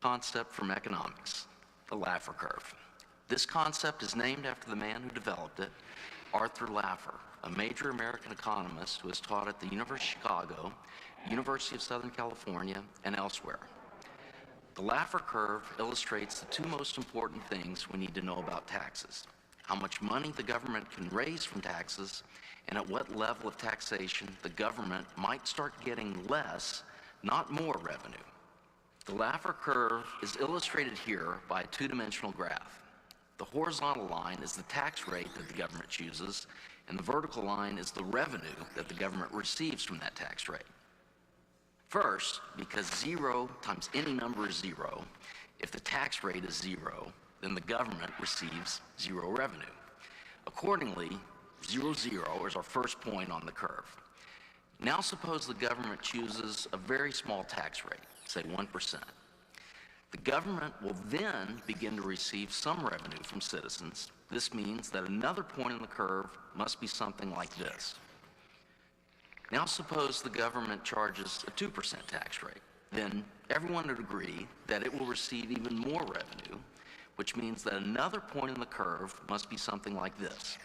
Concept from economics, the Laffer curve. This concept is named after the man who developed it, Arthur Laffer, a major American economist who has taught at the University of Chicago, University of Southern California, and elsewhere. The Laffer curve illustrates the two most important things we need to know about taxes: how much money the government can raise from taxes, and at what level of taxation the government might start getting less, not more revenue. The Laffer curve is illustrated here by a two-dimensional graph. The horizontal line is the tax rate that the government chooses, and the vertical line is the revenue that the government receives from that tax rate. First, because 0 times any number is 0, if the tax rate is 0, then the government receives 0 revenue. Accordingly, 0, 0 is our first point on the curve. Now suppose the government chooses a very small tax rate, say 1%. The government will then begin to receive some revenue from citizens. This means that another point in the curve must be something like this. Now suppose the government charges a 2% tax rate. Then everyone would agree that it will receive even more revenue, which means that another point in the curve must be something like this.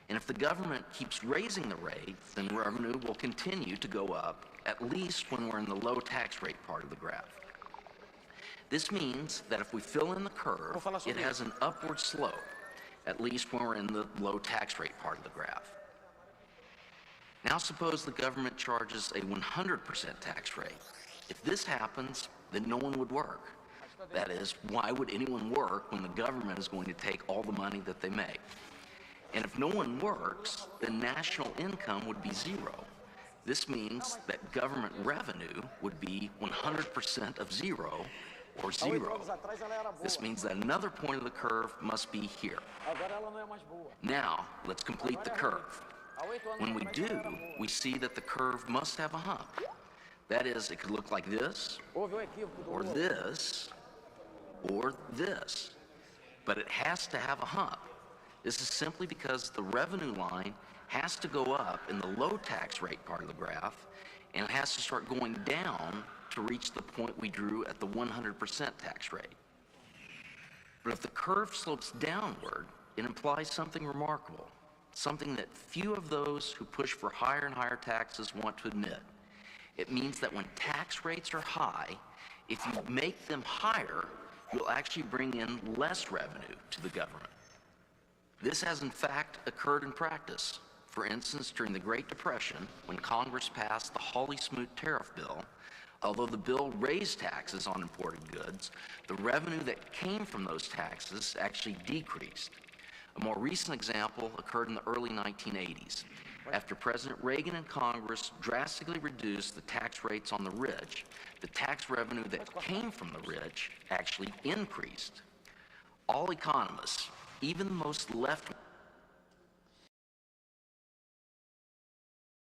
And if the government keeps raising the rate, then revenue will continue to go up, at least when we're in the low tax rate part of the graph. This means that if we fill in the curve, it has an upward slope, at least when we're in the low tax rate part of the graph. Now suppose the government charges a 100% tax rate. If this happens, then no one would work. That is, why would anyone work when the government is going to take all the money that they make? And if no one works, then national income would be 0. This means that government revenue would be 100% of 0, or 0. This means that another point of the curve must be here. Now, let's complete the curve. When we do, we see that the curve must have a hump. That is, it could look like this, or this, or this. But it has to have a hump. This is simply because the revenue line has to go up in the low tax rate part of the graph, and it has to start going down to reach the point we drew at the 100% tax rate. But if the curve slopes downward, it implies something remarkable, something that few of those who push for higher and higher taxes want to admit. It means that when tax rates are high, if you make them higher, you'll actually bring in less revenue to the government. This has in fact occurred in practice. For instance, during the Great Depression, when Congress passed the Hawley-Smoot tariff bill, although the bill raised taxes on imported goods, the revenue that came from those taxes actually decreased. A more recent example occurred in the early 1980s, after President Reagan and Congress drastically reduced the tax rates on the rich. The tax revenue that came from the rich actually increased. All economists, even the most left